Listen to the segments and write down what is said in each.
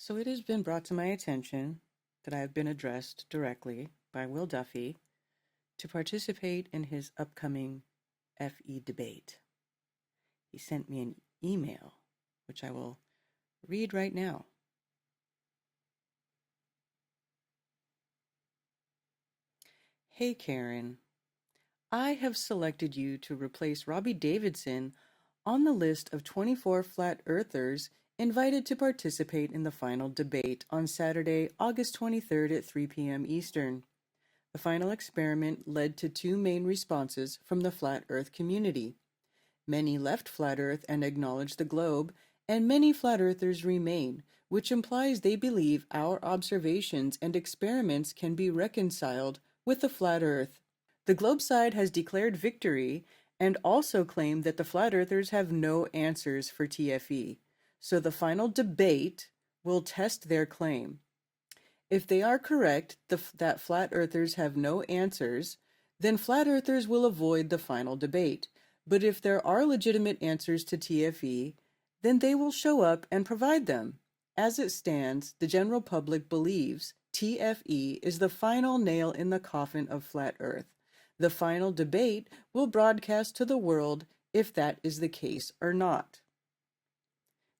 So it has been brought to my attention that I have been addressed directly by Will Duffy to participate in his upcoming FE debate. He sent me an email, which I will read right now. Hey Karen, I have selected you to replace Robbie Davidson on the list of 24 flat earthers invited to participate in the final debate on Saturday, August 23rd at 3 p.m. Eastern. The final experiment led to two main responses from the flat earth community. Many left flat earth and acknowledged the globe, and many flat earthers remain, which implies they believe our observations and experiments can be reconciled with the flat earth. The globe side has declared victory and also claimed that the flat earthers have no answers for TFE. So the final debate will test their claim. If they are correct that flat earthers have no answers, then flat earthers will avoid the final debate. But if there are legitimate answers to TFE, then they will show up and provide them. As it stands, the general public believes TFE is the final nail in the coffin of flat earth. The final debate will broadcast to the world if that is the case or not.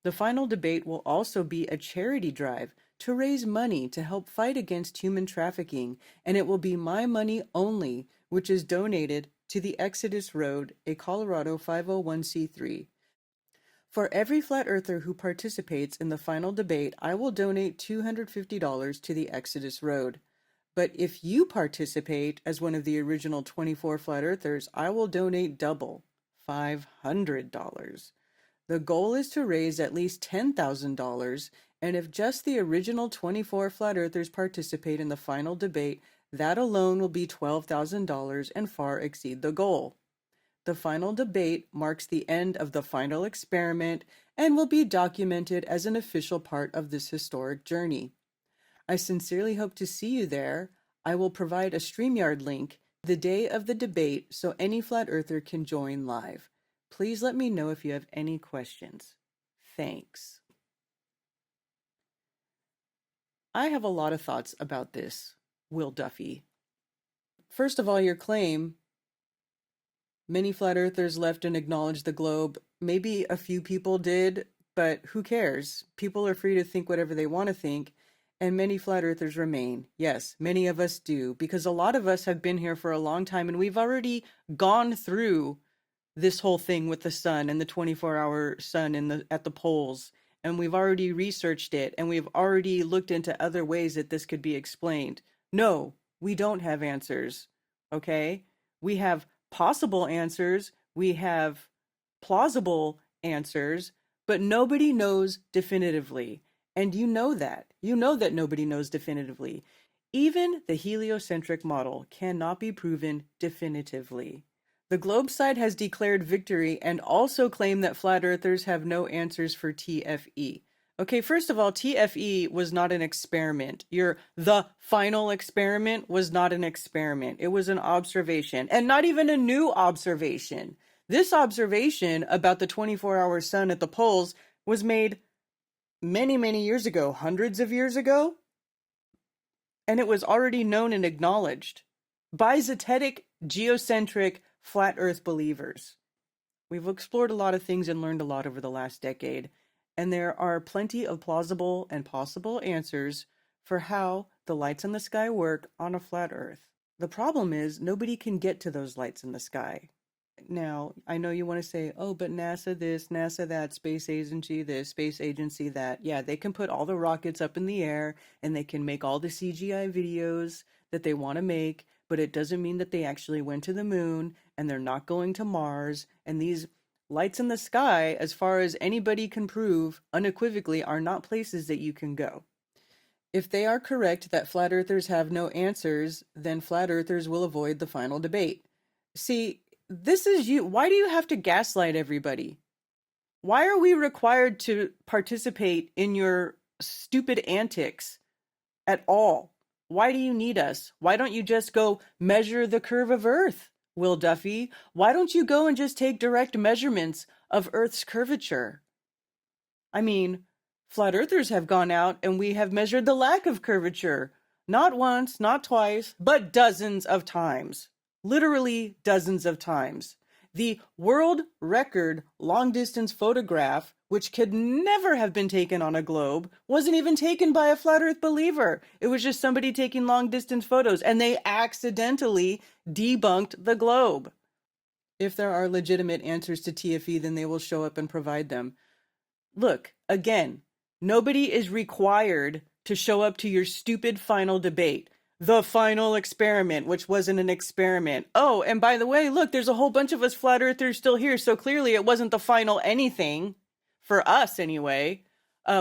The final debate will also be a charity drive to raise money to help fight against human trafficking, and it will be my money only, which is donated to the Exodus Road, a Colorado 501c3. For every flat earther who participates in the final debate, I will donate $250 to the Exodus Road. But if you participate as one of the original 24 flat earthers, I will donate double, $500. The goal is to raise at least $10,000, and if just the original 24 flat earthers participate in the final debate, that alone will be $12,000 and far exceed the goal. The final debate marks the end of the final experiment and will be documented as an official part of this historic journey. I sincerely hope to see you there. I will provide a StreamYard link the day of the debate so any flat earther can join live. Please let me know if you have any questions. Thanks. I have a lot of thoughts about this, Will Duffy. First of all, your claim, many flat earthers left and acknowledged the globe. Maybe a few people did, but who cares? People are free to think whatever they want to think, and many flat earthers remain. Yes, many of us do, because a lot of us have been here for a long time, and we've already gone through this whole thing with the sun and the 24-hour sun at the poles, and we've already researched it, and we've already looked into other ways that this could be explained. No, we don't have answers, okay? We have possible answers, we have plausible answers, but nobody knows definitively. And you know that. You know that nobody knows definitively. Even the heliocentric model cannot be proven definitively. The globe side has declared victory and also claimed that flat earthers have no answers for TFE. Okay, first of all, TFE was not an experiment. The final experiment was not an experiment. It was an observation, and not even a new observation. This observation about the 24-hour sun at the poles was made many, many years ago, hundreds of years ago, and it was already known and acknowledged by Zetetic, geocentric, flat earth believers. We've explored a lot of things and learned a lot over the last decade, and there are plenty of plausible and possible answers for how the lights in the sky work on a flat earth. The problem is nobody can get to those lights in the sky. Now, I know you want to say, oh, but NASA this, NASA that, space agency this, space agency that. Yeah, they can put all the rockets up in the air and they can make all the CGI videos that they want to make, but it doesn't mean that they actually went to the moon and they're not going to Mars. And these lights in the sky, as far as anybody can prove unequivocally, are not places that you can go. If they are correct that flat earthers have no answers, then flat earthers will avoid the final debate. See, this is you. Why do you have to gaslight everybody? Why are we required to participate in your stupid antics at all? Why do you need us? Why don't you just go measure the curve of Earth, Will Duffy? Why don't you go and just take direct measurements of Earth's curvature? I mean, Flat earthers have gone out and we have measured the lack of curvature. Not once, not twice, but dozens of times. Literally dozens of times. The world record long distance photograph, which could never have been taken on a globe, wasn't even taken by a flat earth believer. It was just somebody taking long distance photos, and they accidentally debunked the globe. If there are legitimate answers to TFE, then they will show up and provide them. Look, again, nobody is required to show up to your stupid final debate. The final experiment, which wasn't an experiment. Oh, and by the way, look, there's a whole bunch of us flat earthers still here, so clearly it wasn't the final anything, for us anyway,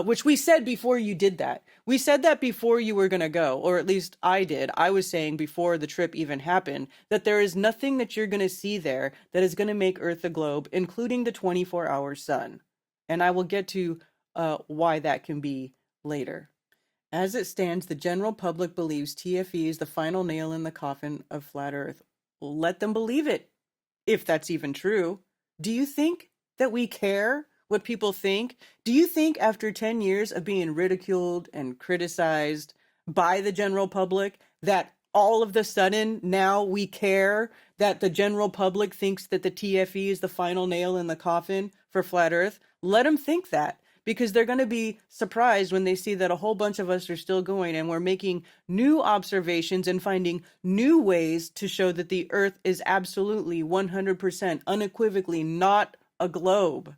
which we said before you did that. We said that before you were going to go, or at least I did. I was saying before the trip even happened, that there is nothing that you're going to see there that is going to make Earth a globe, including the 24-hour sun. And I will get to why that can be later. As it stands, the general public believes TFE is the final nail in the coffin of flat Earth. Let them believe it, if that's even true. Do you think that we care what people think? Do you think after 10 years of being ridiculed and criticized by the general public that all of the sudden now we care that the general public thinks that the TFE is the final nail in the coffin for flat Earth? Let them think that, because they're going to be surprised when they see that a whole bunch of us are still going and we're making new observations and finding new ways to show that the Earth is absolutely 100% unequivocally not a globe.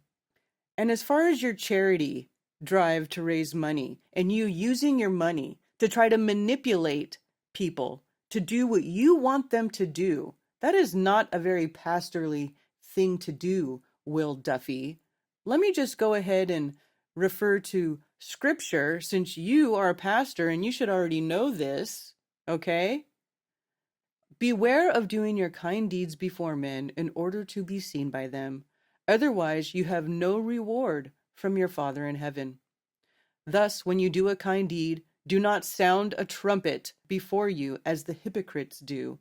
And as far as your charity drive to raise money and you using your money to try to manipulate people to do what you want them to do, that is not a very pastorly thing to do, Will Duffy. Let me just go ahead and refer to scripture, since you are a pastor and you should already know this, okay? Beware of doing your kind deeds before men in order to be seen by them. Otherwise, you have no reward from your Father in heaven. Thus, when you do a kind deed, do not sound a trumpet before you as the hypocrites do,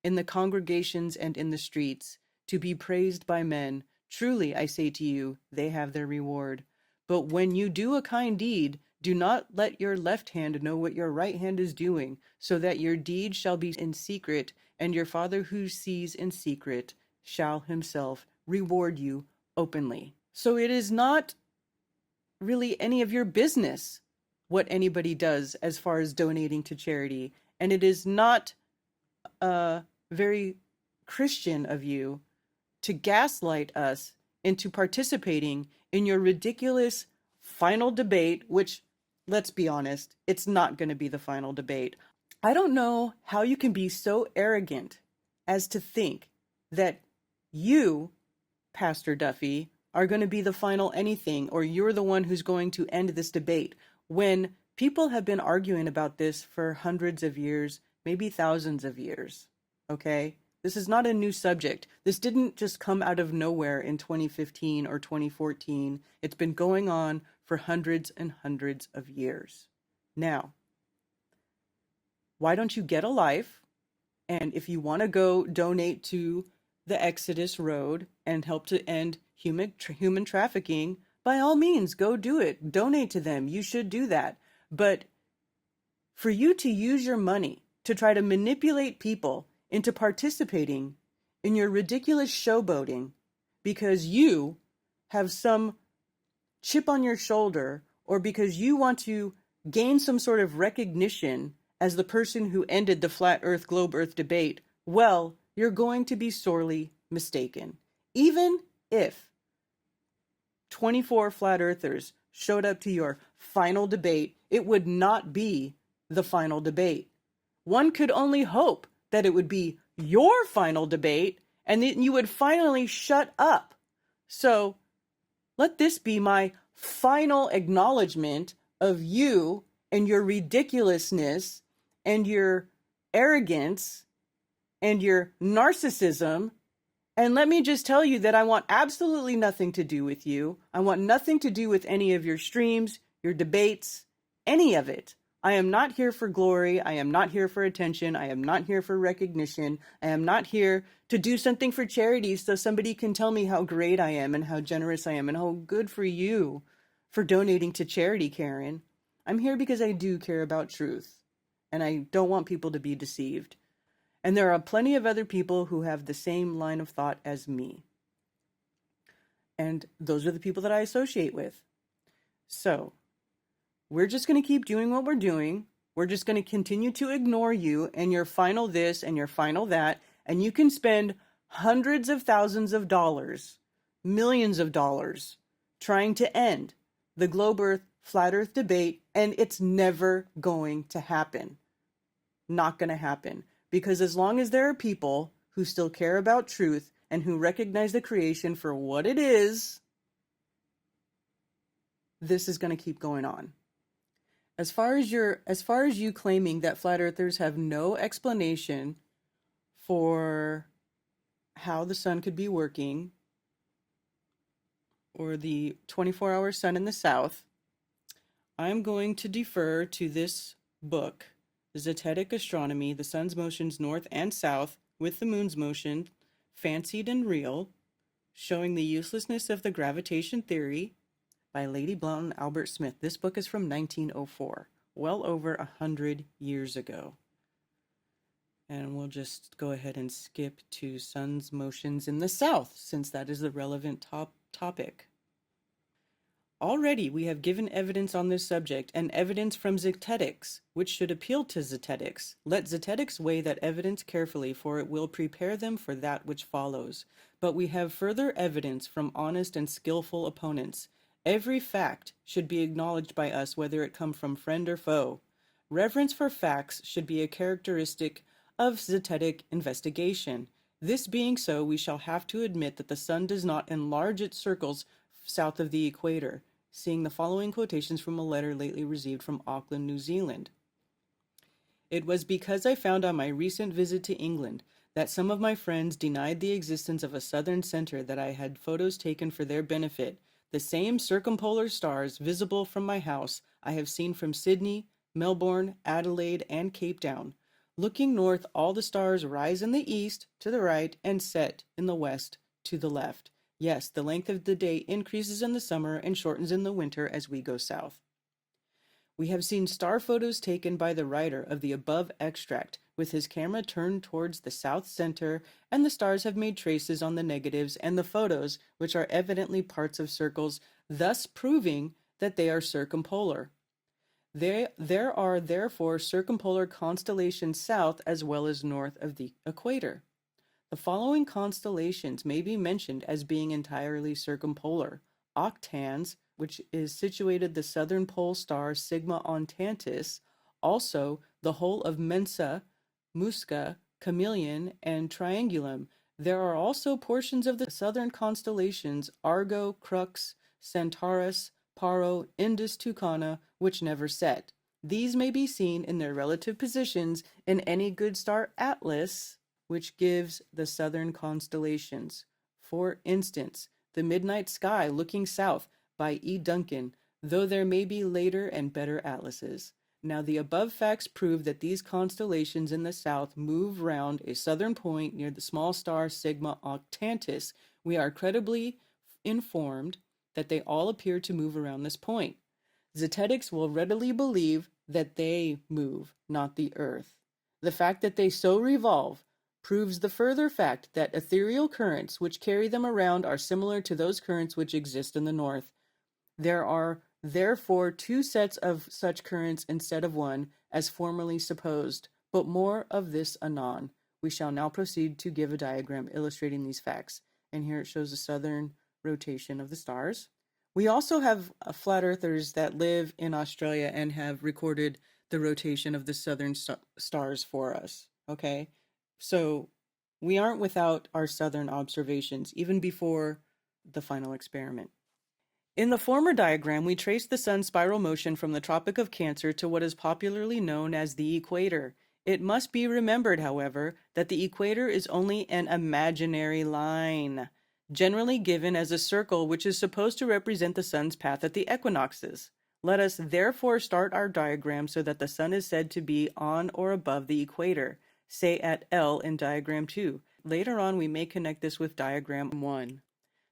in the congregations and in the streets, to be praised by men. Truly, I say to you, they have their reward. But when you do a kind deed, do not let your left hand know what your right hand is doing, so that your deed shall be in secret, and your Father who sees in secret shall himself reward you openly. So it is not really any of your business what anybody does as far as donating to charity. And it is not very Christian of you to gaslight us into participating in your ridiculous final debate, which, let's be honest, it's not going to be the final debate. I don't know how you can be so arrogant as to think that you, Pastor Duffy, are going to be the final anything, or you're the one who's going to end this debate, when people have been arguing about this for hundreds of years, maybe thousands of years, okay? This is not a new subject. This didn't just come out of nowhere in 2015 or 2014. It's been going on for hundreds and hundreds of years. Now, why don't you get a life? And if you want to go donate to the Exodus Road and help to end human trafficking, by all means, go do it. Donate to them. You should do that. But for you to use your money to try to manipulate people into participating in your ridiculous showboating because you have some chip on your shoulder, or because you want to gain some sort of recognition as the person who ended the flat earth, globe earth debate, well, you're going to be sorely mistaken. Even if 24 flat earthers showed up to your final debate, it would not be the final debate. One could only hope that it would be your final debate and then you would finally shut up. So let this be my final acknowledgement of you and your ridiculousness and your arrogance and your narcissism. And let me just tell you that I want absolutely nothing to do with you. I want nothing to do with any of your streams, your debates, any of it. I am not here for glory. I am not here for attention. I am not here for recognition. I am not here to do something for charity so somebody can tell me how great I am and how generous I am and how good for you for donating to charity, Karen. I'm here because I do care about truth, and I don't want people to be deceived. And there are plenty of other people who have the same line of thought as me. And those are the people that I associate with. So, we're just going to keep doing what we're doing. We're just going to continue to ignore you and your final this and your final that. And you can spend hundreds of thousands of dollars, millions of dollars, trying to end the globe Earth, flat Earth debate, and it's never going to happen. Not going to happen. Because as long as there are people who still care about truth and who recognize the creation for what it is, this is going to keep going on. As far as you claiming that flat earthers have no explanation for how the sun could be working, or the 24-hour sun in the south, I'm going to defer to this book, Zetetic Astronomy, the sun's motions north and south with the moon's motion, fancied and real, showing the uselessness of the gravitation theory, by Lady Blount and Albert Smith. This book is from 1904, well over 100 years ago. And we'll just go ahead and skip to sun's motions in the south, since that is the relevant topic. Already we have given evidence on this subject, and evidence from Zetetics, which should appeal to Zetetics. Let Zetetics weigh that evidence carefully, for it will prepare them for that which follows. But we have further evidence from honest and skillful opponents. Every fact should be acknowledged by us, whether it come from friend or foe. Reverence for facts should be a characteristic of Zetetic investigation. This being so, we shall have to admit that the sun does not enlarge its circles south of the equator, seeing the following quotations from a letter lately received from Auckland, New Zealand. It was because I found on my recent visit to England that some of my friends denied the existence of a southern center that I had photos taken for their benefit. The same circumpolar stars visible from my house I have seen from Sydney, Melbourne, Adelaide, and Cape Town. Looking north, all the stars rise in the east to the right and set in the west to the left. Yes, the length of the day increases in the summer and shortens in the winter as we go south. We have seen star photos taken by the writer of the above extract with his camera turned towards the south center, and the stars have made traces on the negatives and the photos, which are evidently parts of circles, thus proving that they are circumpolar. There are therefore circumpolar constellations south as well as north of the equator. The following constellations may be mentioned as being entirely circumpolar. Octans, which is situated the southern pole star Sigma Octantis, also the whole of Mensa, Musca, Chameleon, and Triangulum. There are also portions of the southern constellations Argo, Crux, Centaurus, Paro, Indus Tucana, which never set. These may be seen in their relative positions in any good star atlas, which gives the southern constellations. For instance, the Midnight Sky Looking South by E. Duncan, though there may be later and better atlases. Now the above facts prove that these constellations in the south move round a southern point near the small star Sigma Octantis. We are credibly informed that they all appear to move around this point. Zetetics will readily believe that they move, not the earth. The fact that they so revolve proves the further fact that ethereal currents which carry them around are similar to those currents which exist in the north. There are therefore two sets of such currents instead of one, as formerly supposed, but more of this anon. We shall now proceed to give a diagram illustrating these facts. And here it shows the southern rotation of the stars. We also have flat earthers that live in Australia and have recorded the rotation of the southern stars for us, okay? So we aren't without our southern observations, even before the final experiment. In the former diagram, we traced the sun's spiral motion from the Tropic of Cancer to what is popularly known as the equator. It must be remembered, however, that the equator is only an imaginary line, generally given as a circle which is supposed to represent the sun's path at the equinoxes. Let us therefore start our diagram so that the sun is said to be on or above the equator, say at L in diagram 2. Later on, we may connect this with diagram 1.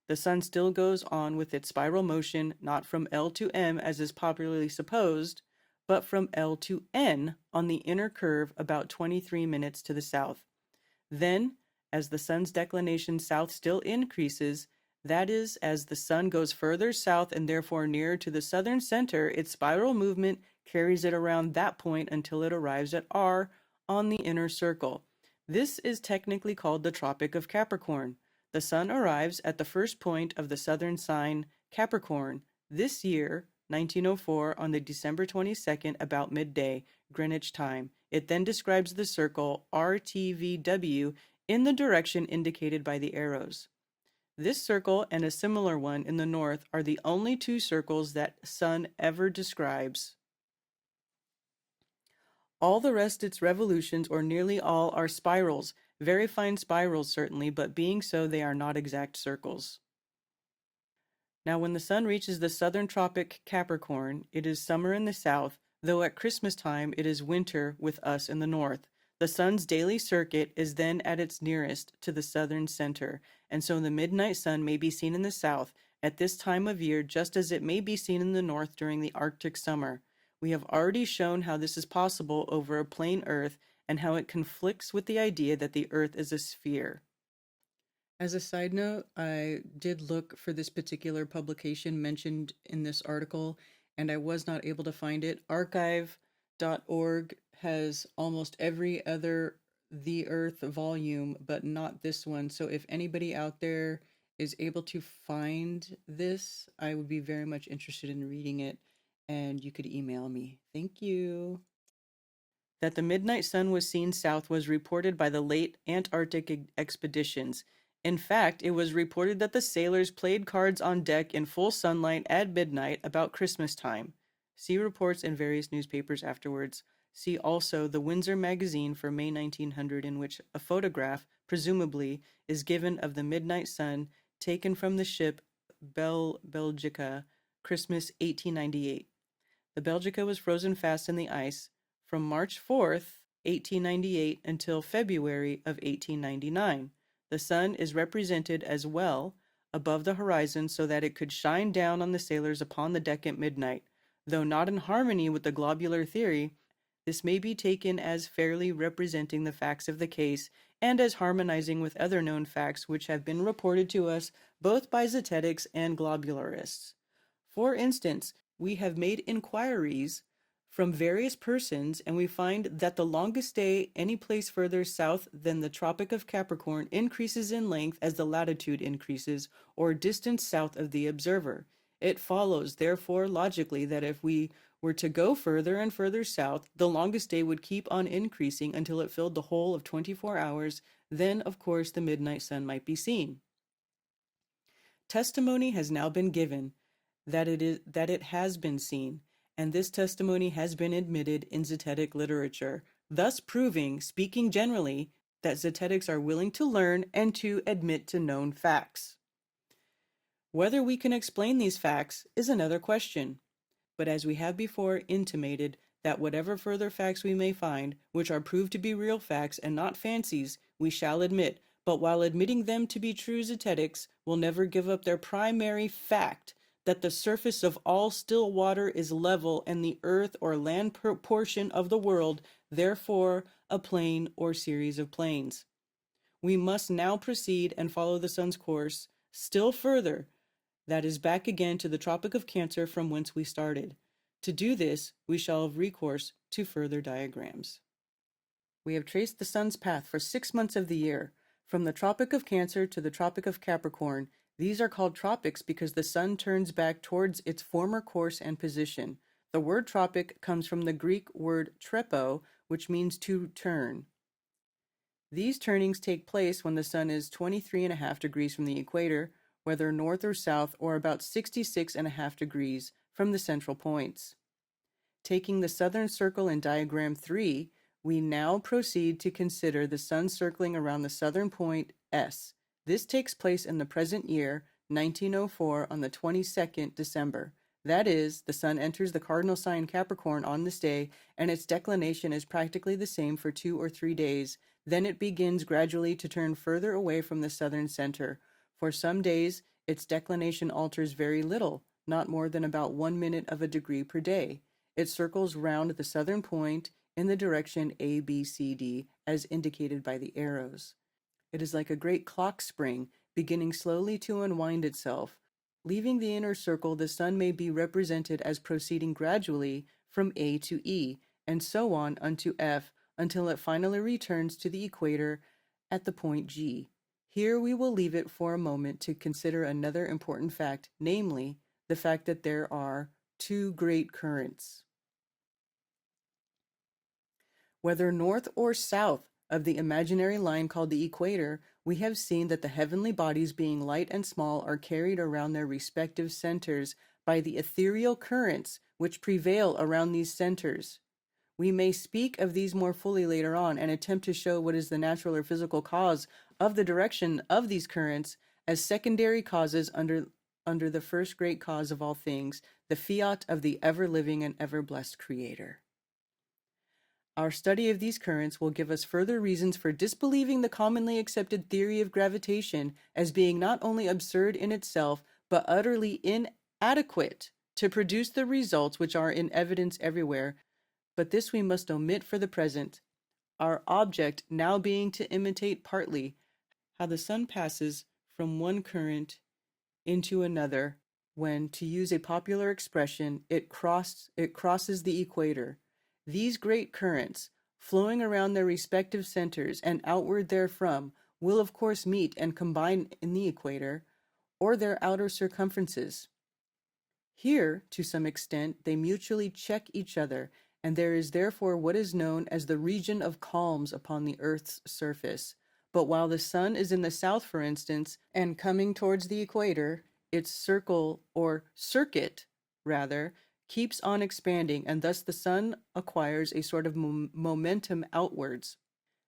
The sun still goes on with its spiral motion, not from L to M as is popularly supposed, but from L to N on the inner curve about 23 minutes to the south. Then, as the sun's declination south still increases, that is, as the sun goes further south and therefore nearer to the southern center, its spiral movement carries it around that point until it arrives at R on the inner circle. This is technically called the Tropic of Capricorn. The sun arrives at the first point of the southern sign Capricorn this year, 1904, on the December 22nd, about midday, Greenwich time. It then describes the circle RTVW in the direction indicated by the arrows. This circle and a similar one in the north are the only two circles that sun ever describes. All the rest its revolutions, or nearly all, are spirals, very fine spirals certainly, but being so they are not exact circles. Now when the sun reaches the southern tropic Capricorn, it is summer in the south, though at Christmas time it is winter with us in the north. The sun's daily circuit is then at its nearest to the southern center, and so the midnight sun may be seen in the south at this time of year just as it may be seen in the north during the Arctic summer. We have already shown how this is possible over a plane Earth and how it conflicts with the idea that the Earth is a sphere. As a side note, I did look for this particular publication mentioned in this article, and I was not able to find it. Archive.org has almost every other The Earth volume, but not this one. So if anybody out there is able to find this, I would be very much interested in reading it, and you could email me. Thank you. That the midnight sun was seen south was reported by the late Antarctic expeditions. In fact, it was reported that the sailors played cards on deck in full sunlight at midnight about Christmas time. See reports in various newspapers afterwards. See also the Windsor Magazine for May 1900, in which a photograph, presumably, is given of the midnight sun taken from the ship Belgica, Christmas 1898. The Belgica was frozen fast in the ice from March 4th, 1898 until February of 1899. The sun is represented as well above the horizon so that it could shine down on the sailors upon the deck at midnight. Though not in harmony with the globular theory, this may be taken as fairly representing the facts of the case and as harmonizing with other known facts which have been reported to us both by Zetetics and globularists. For instance, we have made inquiries from various persons, and we find that the longest day any place further south than the Tropic of Capricorn increases in length as the latitude increases, or distance south of the observer. It follows, therefore, logically, that if we were to go further and further south, the longest day would keep on increasing until it filled the whole of 24 hours. Then, of course, the midnight sun might be seen. Testimony has now been given that it has been seen, and this testimony has been admitted in Zetetic literature, thus proving, speaking generally, that Zetetics are willing to learn and to admit to known facts. Whether we can explain these facts is another question, but as we have before intimated, that whatever further facts we may find, which are proved to be real facts and not fancies, we shall admit, but while admitting them to be true Zetetics will never give up their primary fact, that the surface of all still water is level and the earth or land portion of the world, therefore, a plane or series of planes. We must now proceed and follow the sun's course still further, that is back again to the Tropic of Cancer from whence we started. To do this, we shall have recourse to further diagrams. We have traced the sun's path for 6 months of the year, from the Tropic of Cancer to the Tropic of Capricorn. These are called tropics because the sun turns back towards its former course and position. The word tropic comes from the Greek word trepo, which means to turn. These turnings take place when the sun is 23.5 degrees from the equator, whether north or south, or about 66.5 degrees from the central points. Taking the southern circle in diagram 3, we now proceed to consider the sun circling around the southern point S. This takes place in the present year, 1904, on the 22nd December. That is, the sun enters the cardinal sign Capricorn on this day, and its declination is practically the same for 2 or 3 days. Then it begins gradually to turn further away from the southern center. For some days, Its declination alters very little, not more than about 1 minute of a degree per day. It circles round the southern point in the direction ABCD as indicated by the arrows. It is like a great clock spring, beginning slowly to unwind itself. Leaving the inner circle, the sun may be represented as proceeding gradually from A to E, and so on unto F, until it finally returns to the equator at the point G. Here we will leave it for a moment to consider another important fact, namely, the fact that there are two great currents. Whether north or south of the imaginary line called the equator, we have seen that the heavenly bodies, being light and small, are carried around their respective centers by the ethereal currents which prevail around these centers. We may speak of these more fully later on and attempt to show what is the natural or physical cause of the direction of these currents as secondary causes under the first great cause of all things, the fiat of the ever-living and ever-blessed Creator. Our study of these currents will give us further reasons for disbelieving the commonly accepted theory of gravitation as being not only absurd in itself, but utterly inadequate to produce the results which are in evidence everywhere. But this we must omit for the present, our object now being to imitate partly how the sun passes from one current into another when, to use a popular expression, it crosses the equator. These great currents, flowing around their respective centers and outward therefrom, will of course meet and combine in the equator, or their outer circumferences. Here, to some extent, they mutually check each other, and there is therefore what is known as the region of calms upon the Earth's surface. But while the sun is in the south, for instance, and coming towards the equator, its circle, or circuit, rather, keeps on expanding, and thus the sun acquires a sort of momentum outwards.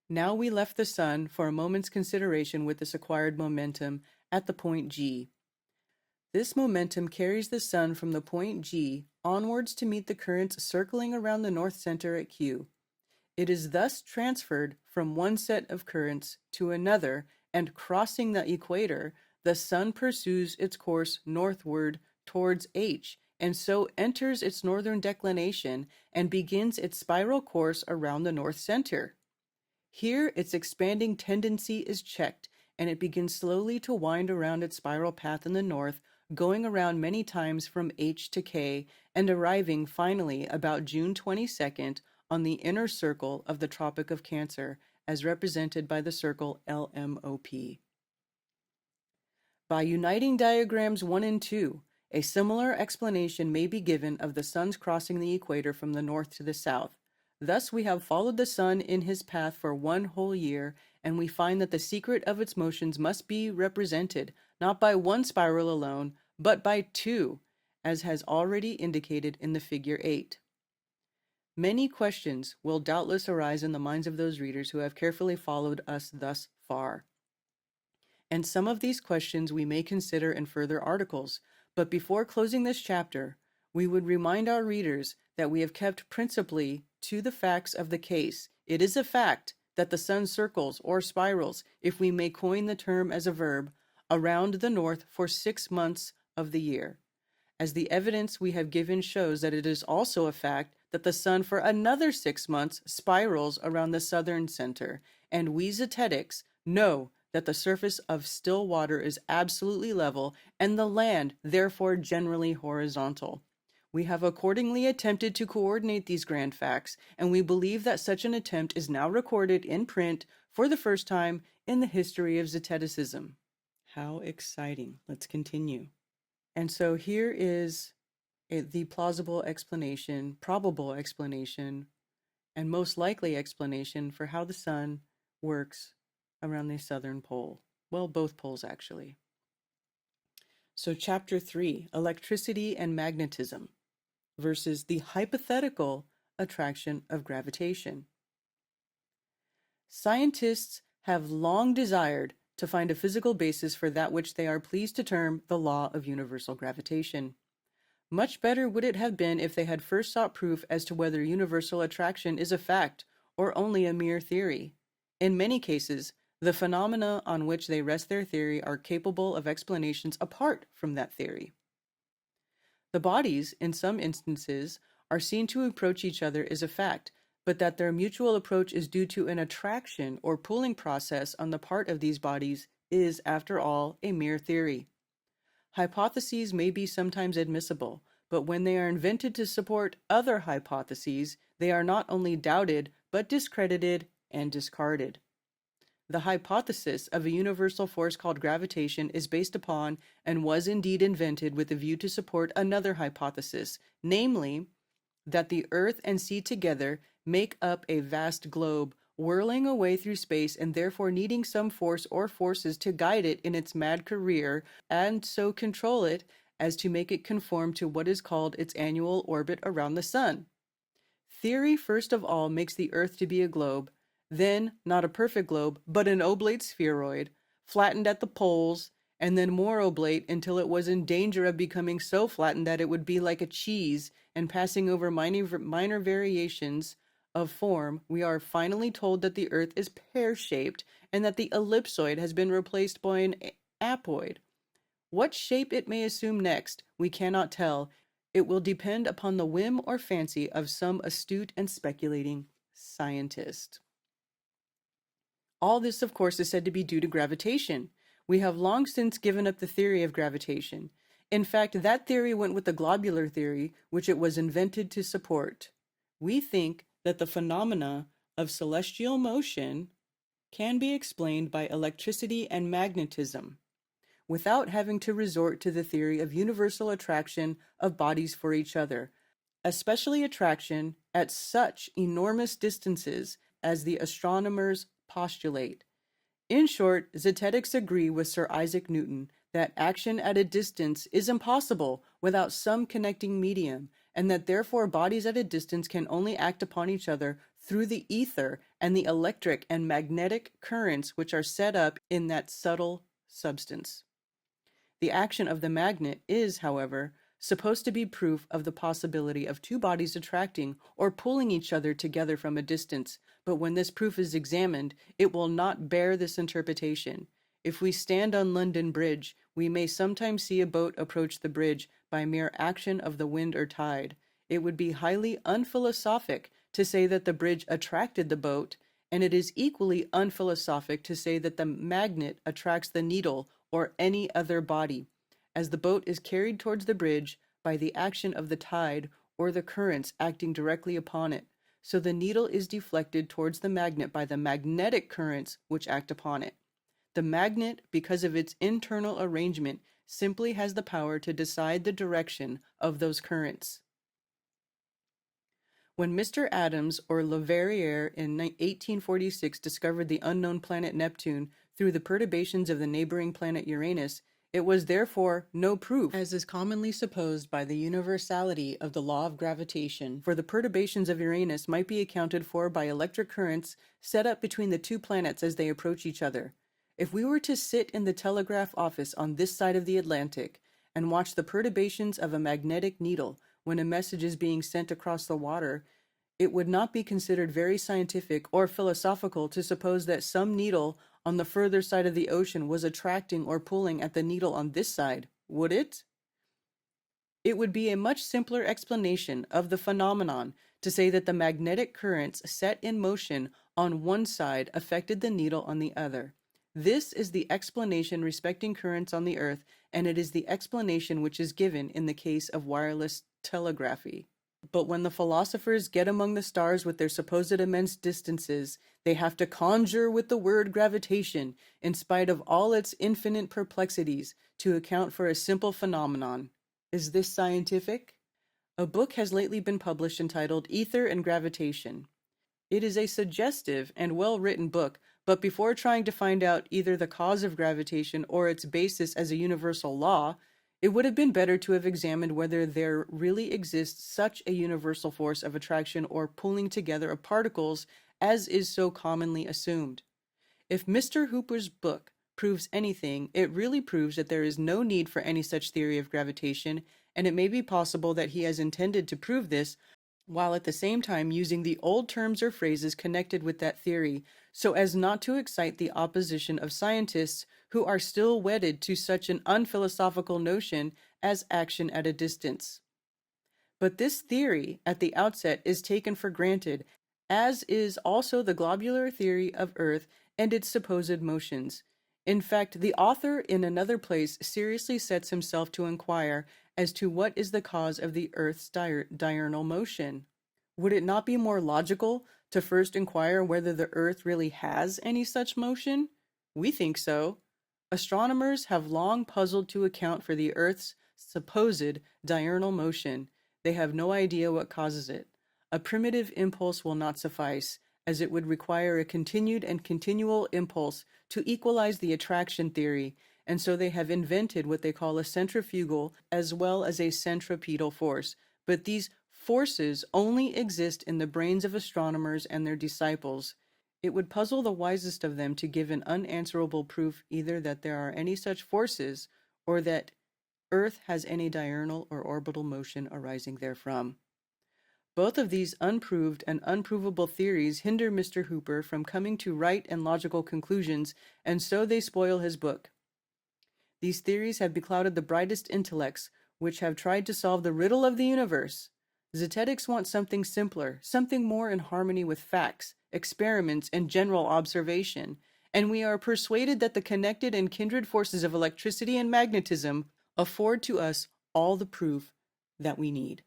Now we left the sun for a moment's consideration with this acquired momentum at the point G. This momentum carries the sun from the point G onwards to meet the currents circling around the north center at Q. It is thus transferred from one set of currents to another, and crossing the equator, the sun pursues its course northward towards H, and so enters its northern declination and begins its spiral course around the north center. Here its expanding tendency is checked, and it begins slowly to wind around its spiral path in the north, going around many times from H to K, and arriving finally about June 22nd on the inner circle of the Tropic of Cancer, as represented by the circle LMOP. By uniting diagrams 1 and 2, a similar explanation may be given of the sun's crossing the equator from the north to the south. Thus we have followed the sun in his path for 1 whole year, and we find that the secret of its motions must be represented, not by 1 spiral alone, but by 2, as has already indicated in the figure 8. Many questions will doubtless arise in the minds of those readers who have carefully followed us thus far. And some of these questions we may consider in further articles, but before closing this chapter, we would remind our readers that we have kept principally to the facts of the case. It is a fact that the sun circles, or spirals, if we may coin the term as a verb, around the north for 6 months of the year. As the evidence we have given shows that it is also a fact that the sun for another 6 months spirals around the southern center, and we Zetetics know that the surface of still water is absolutely level, and the land therefore generally horizontal. We have accordingly attempted to coordinate these grand facts, and we believe that such an attempt is now recorded in print for the first time in the history of Zeteticism. How exciting. Let's continue. And so here is the plausible explanation, probable explanation, and most likely explanation for how the sun works around the southern pole. Well, both poles actually. So chapter 3, electricity and magnetism versus the hypothetical attraction of gravitation. Scientists have long desired to find a physical basis for that which they are pleased to term the law of universal gravitation. Much better would it have been if they had first sought proof as to whether universal attraction is a fact or only a mere theory. In many cases, The phenomena on which they rest their theory are capable of explanations apart from that theory. The bodies, in some instances, are seen to approach each other is a fact, but that their mutual approach is due to an attraction or pulling process on the part of these bodies is, after all, a mere theory. Hypotheses may be sometimes admissible, but when they are invented to support other hypotheses, they are not only doubted, but discredited and discarded. The hypothesis of a universal force called gravitation is based upon and was indeed invented with a view to support another hypothesis, namely, that the Earth and sea together make up a vast globe, whirling away through space and therefore needing some force or forces to guide it in its mad career and so control it as to make it conform to what is called its annual orbit around the sun. Theory, first of all, makes the Earth to be a globe, then not a perfect globe, but an oblate spheroid, flattened at the poles, and then more oblate until it was in danger of becoming so flattened that it would be like a cheese, and passing over minor variations of form, we are finally told that the Earth is pear-shaped and that the ellipsoid has been replaced by an apoid. What shape it may assume next, we cannot tell. It will depend upon the whim or fancy of some astute and speculating scientist. All this, of course, is said to be due to gravitation. We have long since given up the theory of gravitation. In fact, that theory went with the globular theory, which it was invented to support. We think that the phenomena of celestial motion can be explained by electricity and magnetism, without having to resort to the theory of universal attraction of bodies for each other, especially attraction at such enormous distances as the astronomers postulate. In short, Zetetics agree with Sir Isaac Newton that action at a distance is impossible without some connecting medium, and that therefore bodies at a distance can only act upon each other through the ether and the electric and magnetic currents which are set up in that subtle substance. The action of the magnet is, however, supposed to be proof of the possibility of two bodies attracting or pulling each other together from a distance, but when this proof is examined, it will not bear this interpretation. If we stand on London Bridge, we may sometimes see a boat approach the bridge by mere action of the wind or tide. It would be highly unphilosophic to say that the bridge attracted the boat, and it is equally unphilosophic to say that the magnet attracts the needle or any other body, as the boat is carried towards the bridge by the action of the tide or the currents acting directly upon it. So the needle is deflected towards the magnet by the magnetic currents which act upon it. The magnet, because of its internal arrangement, simply has the power to decide the direction of those currents. When Mr. Adams or Leverrier in 1846 discovered the unknown planet Neptune through the perturbations of the neighboring planet Uranus, it was therefore no proof, as is commonly supposed, by the universality of the law of gravitation, for the perturbations of Uranus might be accounted for by electric currents set up between the two planets as they approach each other. If we were to sit in the telegraph office on this side of the Atlantic and watch the perturbations of a magnetic needle when a message is being sent across the water, it would not be considered very scientific or philosophical to suppose that some needle on the further side of the ocean was attracting or pulling at the needle on this side, would it? It would be a much simpler explanation of the phenomenon to say that the magnetic currents set in motion on one side affected the needle on the other. This is the explanation respecting currents on the Earth, and it is the explanation which is given in the case of wireless telegraphy. But when the philosophers get among the stars with their supposed immense distances, they have to conjure with the word gravitation, in spite of all its infinite perplexities, to account for a simple phenomenon. Is this scientific? A book has lately been published entitled Ether and Gravitation. It is a suggestive and well-written book, but before trying to find out either the cause of gravitation or its basis as a universal law, it would have been better to have examined whether there really exists such a universal force of attraction or pulling together of particles as is so commonly assumed. If Mr. Hooper's book proves anything, it really proves that there is no need for any such theory of gravitation, and it may be possible that he has intended to prove this while at the same time using the old terms or phrases connected with that theory, so as not to excite the opposition of scientists who are still wedded to such an unphilosophical notion as action at a distance. But this theory at the outset is taken for granted, as is also the globular theory of Earth and its supposed motions. In fact, the author in another place seriously sets himself to inquire as to what is the cause of the Earth's diurnal motion. Would it not be more logical to first inquire whether the Earth really has any such motion? We think so. Astronomers have long puzzled to account for the Earth's supposed diurnal motion. They have no idea what causes it. A primitive impulse will not suffice, as it would require a continued and continual impulse to equalize the attraction theory, and so they have invented what they call a centrifugal as well as a centripetal force. But these forces only exist in the brains of astronomers and their disciples. It would puzzle the wisest of them to give an unanswerable proof either that there are any such forces or that Earth has any diurnal or orbital motion arising therefrom. Both of these unproved and unprovable theories hinder Mr. Hooper from coming to right and logical conclusions, and so they spoil his book. These theories have beclouded the brightest intellects, which have tried to solve the riddle of the universe. Zetetics want something simpler, something more in harmony with facts, experiments, and general observation, and we are persuaded that the connected and kindred forces of electricity and magnetism afford to us all the proof that we need.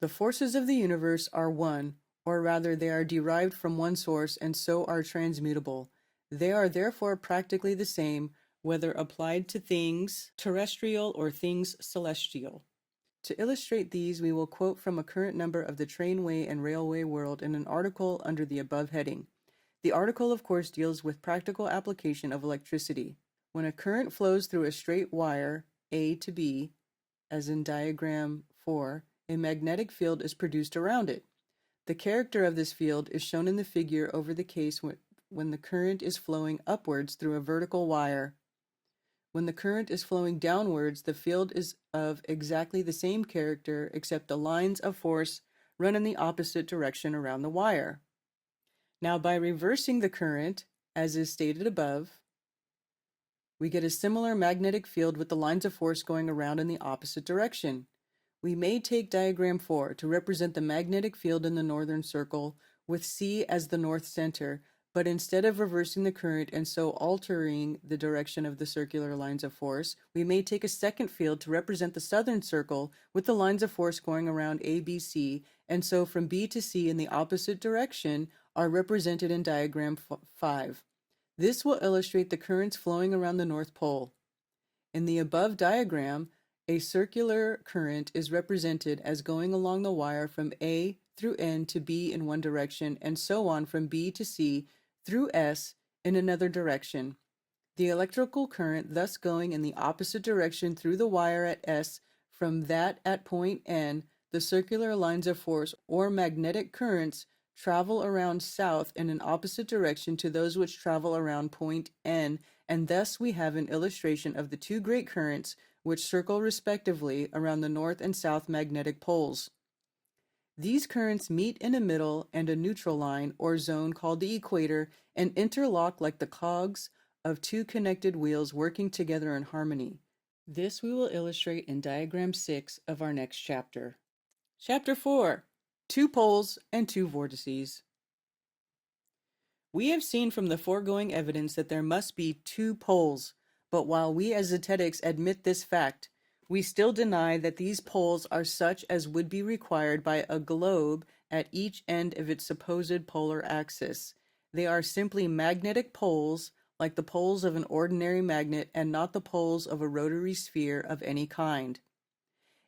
The forces of the universe are one, or rather they are derived from one source and so are transmutable. They are therefore practically the same, whether applied to things terrestrial or things celestial. To illustrate these, we will quote from a current number of the Trainway and Railway World in an article under the above heading. The article, of course, deals with practical application of electricity. When a current flows through a straight wire, A to B, as in diagram 4, a magnetic field is produced around it. The character of this field is shown in the figure over the case when the current is flowing upwards through a vertical wire. When the current is flowing downwards, the field is of exactly the same character, except the lines of force run in the opposite direction around the wire. Now, by reversing the current, as is stated above, we get a similar magnetic field with the lines of force going around in the opposite direction. We may take diagram 4 to represent the magnetic field in the northern circle, with C as the north center, but instead of reversing the current and so altering the direction of the circular lines of force, we may take a second field to represent the southern circle with the lines of force going around ABC, and so from B to C in the opposite direction are represented in diagram 5. This will illustrate the currents flowing around the North Pole. In the above diagram, a circular current is represented as going along the wire from A through N to B in one direction, and so on from B to C through S in another direction. The electrical current thus going in the opposite direction through the wire at S from that at point N, the circular lines of force or magnetic currents travel around south in an opposite direction to those which travel around point N, and thus we have an illustration of the two great currents which circle respectively around the north and south magnetic poles. These currents meet in a middle and a neutral line or zone called the equator and interlock like the cogs of two connected wheels working together in harmony. This we will illustrate in diagram 6 of our next chapter. Chapter 4: Two Poles and Two Vortices. We have seen from the foregoing evidence that there must be two poles, but while we as Zetetics admit this fact, we still deny that these poles are such as would be required by a globe at each end of its supposed polar axis. They are simply magnetic poles, like the poles of an ordinary magnet, and not the poles of a rotary sphere of any kind.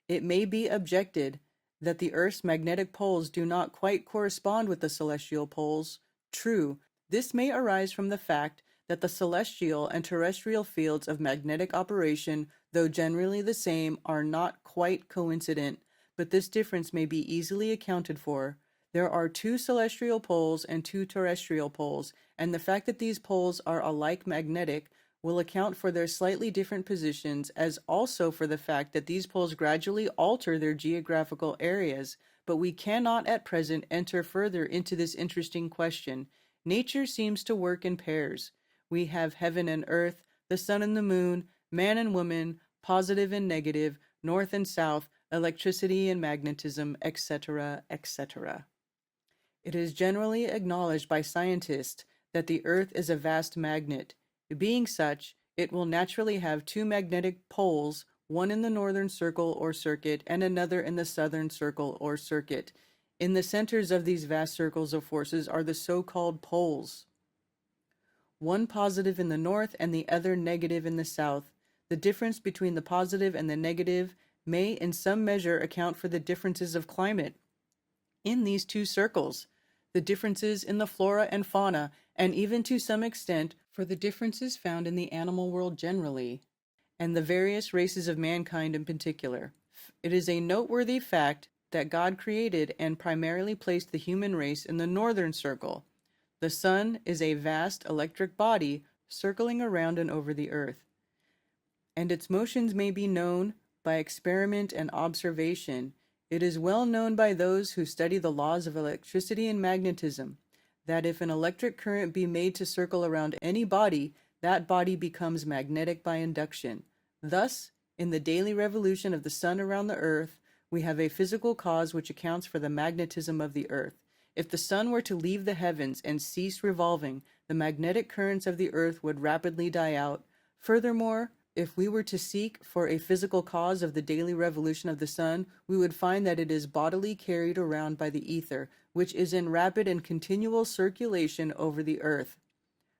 It may be objected that the Earth's magnetic poles do not quite correspond with the celestial poles. True, this may arise from the fact that the celestial and terrestrial fields of magnetic operation, though generally the same, are not quite coincident, but this difference may be easily accounted for. There are two celestial poles and two terrestrial poles, and the fact that these poles are alike magnetic will account for their slightly different positions, as also for the fact that these poles gradually alter their geographical areas, but we cannot at present enter further into this interesting question, Nature seems to work in pairs. We have heaven and earth, the sun and the moon, man and woman, positive and negative, north and south, electricity and magnetism, etc., etc. It is generally acknowledged by scientists that the Earth is a vast magnet. Being such, it will naturally have two magnetic poles, one in the northern circle or circuit and another in the southern circle or circuit. In the centers of these vast circles of forces are the so-called poles, one positive in the north and the other negative in the south. The difference between the positive and the negative may in some measure account for the differences of climate in these two circles, the differences in the flora and fauna, and even to some extent for the differences found in the animal world generally, and the various races of mankind in particular. It is a noteworthy fact that God created and primarily placed the human race in the northern circle. The sun is a vast electric body circling around and over the earth, and its motions may be known by experiment and observation. It is well known by those who study the laws of electricity and magnetism that if an electric current be made to circle around any body, that body becomes magnetic by induction. Thus, in the daily revolution of the sun around the earth, we have a physical cause which accounts for the magnetism of the earth. If the sun were to leave the heavens and cease revolving, the magnetic currents of the earth would rapidly die out. Furthermore, if we were to seek for a physical cause of the daily revolution of the sun, we would find that it is bodily carried around by the ether, which is in rapid and continual circulation over the earth.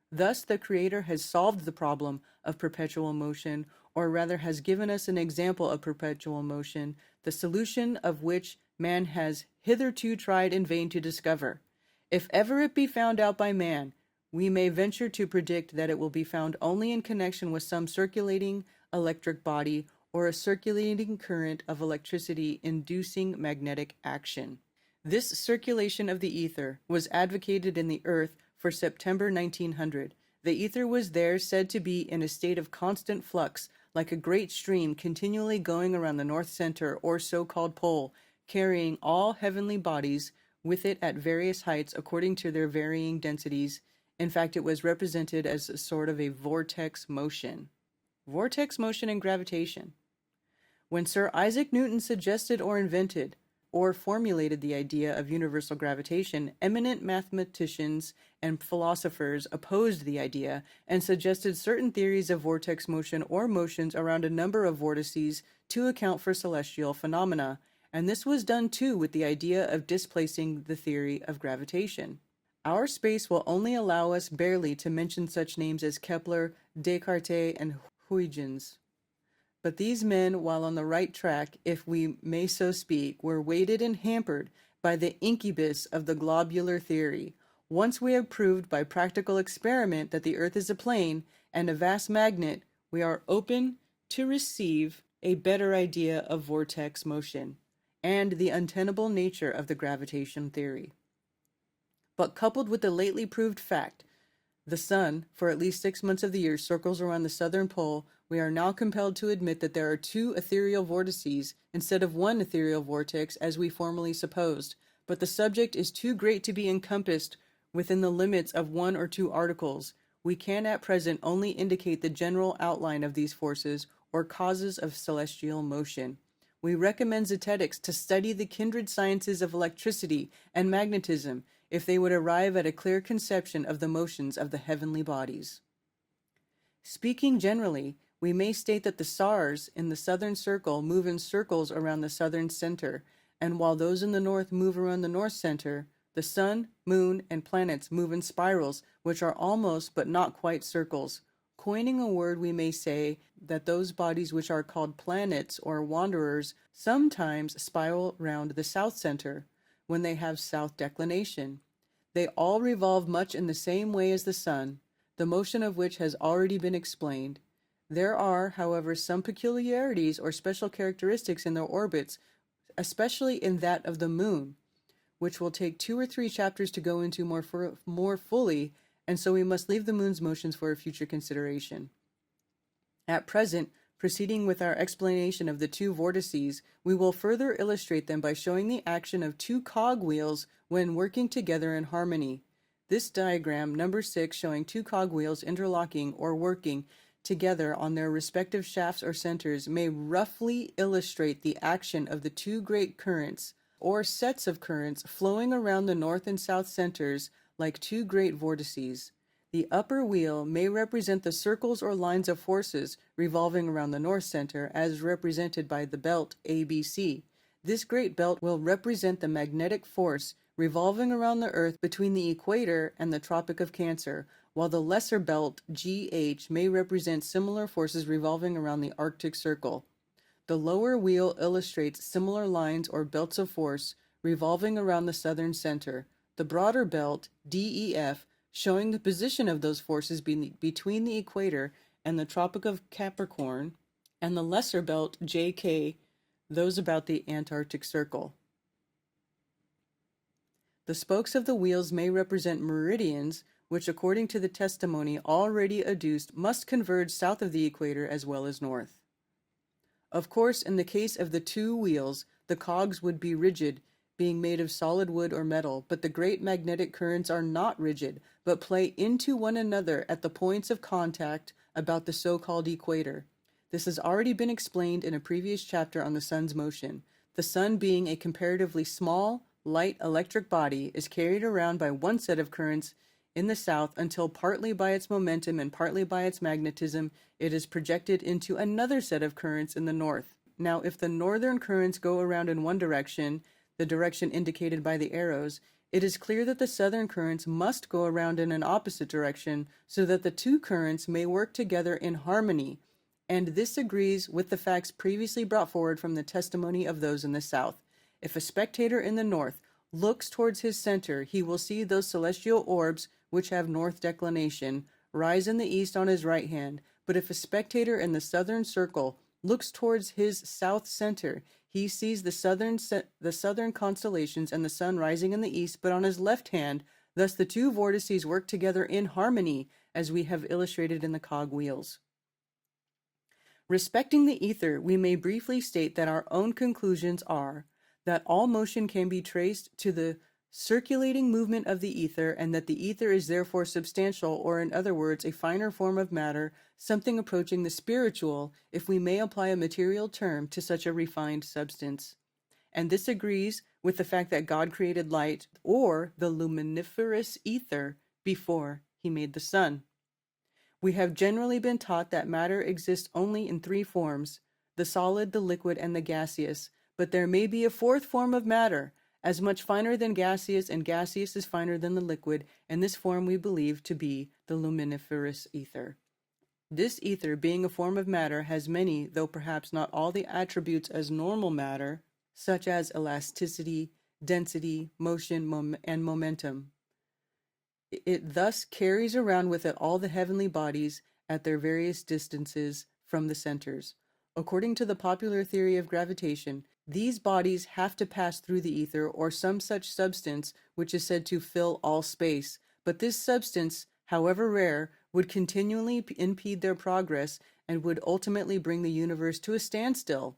Thus, the Creator has solved the problem of perpetual motion, or rather has given us an example of perpetual motion, the solution of which man has hitherto tried in vain to discover. If ever it be found out by man, we may venture to predict that it will be found only in connection with some circulating electric body or a circulating current of electricity inducing magnetic action. This circulation of the ether was advocated in the earth for September 1900. The ether was there said to be in a state of constant flux, like a great stream continually going around the north center or so-called pole, carrying all heavenly bodies with it at various heights according to their varying densities. In fact, it was represented as a sort of a vortex motion. Vortex motion and gravitation. When Sir Isaac Newton suggested or invented or formulated the idea of universal gravitation, eminent mathematicians and philosophers opposed the idea and suggested certain theories of vortex motion or motions around a number of vortices to account for celestial phenomena, and this was done too with the idea of displacing the theory of gravitation. Our space will only allow us barely to mention such names as Kepler, Descartes, and Huygens. But these men, while on the right track, if we may so speak, were weighted and hampered by the incubus of the globular theory. Once we have proved by practical experiment that the earth is a plane and a vast magnet, we are open to receive a better idea of vortex motion and the untenable nature of the gravitation theory. But coupled with the lately proved fact, the sun, for at least 6 months of the year, circles around the southern pole, we are now compelled to admit that there are two ethereal vortices instead of one ethereal vortex as we formerly supposed. But the subject is too great to be encompassed within the limits of one or two articles. We can at present only indicate the general outline of these forces or causes of celestial motion. We recommend Zetetics to study the kindred sciences of electricity and magnetism if they would arrive at a clear conception of the motions of the heavenly bodies. Speaking generally, we may state that the stars in the southern circle move in circles around the southern center, and while those in the north move around the north center, the sun, moon, and planets move in spirals, which are almost but not quite circles. Coining a word, we may say that those bodies which are called planets or wanderers sometimes spiral round the south center when they have south declination. They all revolve much in the same way as the sun, the motion of which has already been explained. There are, however, some peculiarities or special characteristics in their orbits, especially in that of the moon, which will take 2 or 3 chapters to go into more fully, and so we must leave the moon's motions for a future consideration. At present, proceeding with our explanation of the two vortices, we will further illustrate them by showing the action of two cogwheels when working together in harmony. This diagram, number 6, showing two cogwheels interlocking or working together on their respective shafts or centers, may roughly illustrate the action of the two great currents or sets of currents flowing around the north and south centers like two great vortices. The upper wheel may represent the circles or lines of forces revolving around the north center, as represented by the belt ABC. This great belt will represent the magnetic force revolving around the Earth between the equator and the Tropic of Cancer, while the lesser belt GH may represent similar forces revolving around the Arctic Circle. The lower wheel illustrates similar lines or belts of force revolving around the southern center. The broader belt DEF showing the position of those forces between the equator and the Tropic of Capricorn, and the lesser belt JK, those about the Antarctic Circle. The spokes of the wheels may represent meridians, which, according to the testimony already adduced, must converge south of the equator as well as north. Of course, in the case of the two wheels, the cogs would be rigid, being made of solid wood or metal, but the great magnetic currents are not rigid, but play into one another at the points of contact about the so-called equator. This has already been explained in a previous chapter on the sun's motion. The sun, being a comparatively small, light electric body, is carried around by one set of currents in the south until, partly by its momentum and partly by its magnetism, it is projected into another set of currents in the north. Now, if the northern currents go around in one direction, the direction indicated by the arrows, it is clear that the southern currents must go around in an opposite direction so that the two currents may work together in harmony, and this agrees with the facts previously brought forward from the testimony of those in the south. If a spectator in the north looks towards his center, he will see those celestial orbs which have north declination rise in the east on his right hand. But if a spectator in the southern circle looks towards his south center, he sees the southern constellations and the sun rising in the east, but on his left hand. Thus the two vortices work together in harmony, as we have illustrated in the cogwheels. Respecting the ether, we may briefly state that our own conclusions are that all motion can be traced to the circulating movement of the ether, and that the ether is therefore substantial, or in other words, a finer form of matter, something approaching the spiritual, if we may apply a material term to such a refined substance. And this agrees with the fact that God created light, or the luminiferous ether, before he made the sun. We have generally been taught that matter exists only in three forms: the solid, the liquid, and the gaseous. But there may be a fourth form of matter, as much finer than gaseous, and gaseous is finer than the liquid, and this form we believe to be the luminiferous ether. This ether, being a form of matter, has many, though perhaps not all, the attributes as normal matter, such as elasticity, density, motion, and momentum. It thus carries around with it all the heavenly bodies at their various distances from the centers. According to the popular theory of gravitation, these bodies have to pass through the ether or some such substance which is said to fill all space, but this substance, however rare, would continually impede their progress and would ultimately bring the universe to a standstill.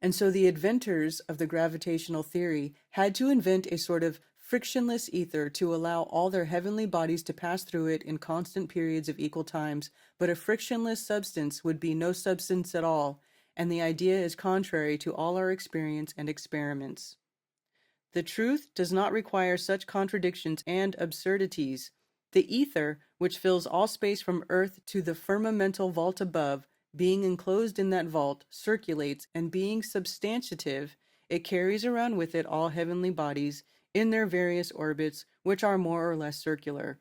And so the inventors of the gravitational theory had to invent a sort of frictionless ether to allow all their heavenly bodies to pass through it in constant periods of equal times, but a frictionless substance would be no substance at all, and the idea is contrary to all our experience and experiments. The truth does not require such contradictions and absurdities. The ether, which fills all space from earth to the firmamental vault above, being enclosed in that vault, circulates, and being substantiative, it carries around with it all heavenly bodies in their various orbits, which are more or less circular.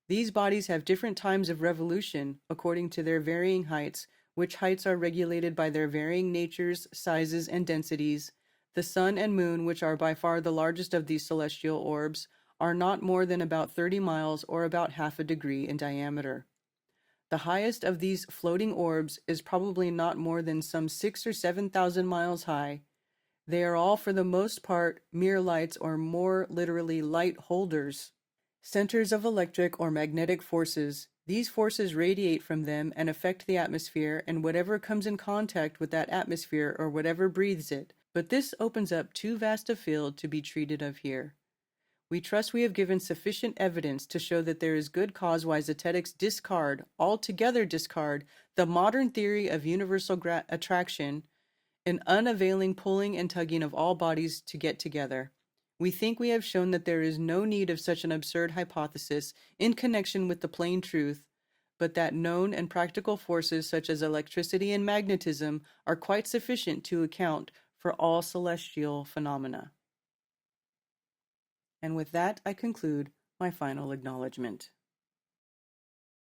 These bodies have different times of revolution according to their varying heights, which heights are regulated by their varying natures, sizes, and densities. The sun and moon, which are by far the largest of these celestial orbs, are not more than about 30 miles or about half a degree in diameter. The highest of these floating orbs is probably not more than some 6,000 or 7,000 miles high. They are all, for the most part, mere lights, or more literally light holders, centers of electric or magnetic forces. These forces radiate from them and affect the atmosphere and whatever comes in contact with that atmosphere or whatever breathes it. But this opens up too vast a field to be treated of here. We trust we have given sufficient evidence to show that there is good cause why Zetetics altogether discard, the modern theory of universal attraction, an unavailing pulling and tugging of all bodies to get together. We think we have shown that there is no need of such an absurd hypothesis in connection with the plain truth, but that known and practical forces such as electricity and magnetism are quite sufficient to account for all celestial phenomena. And with that, I conclude my final acknowledgement.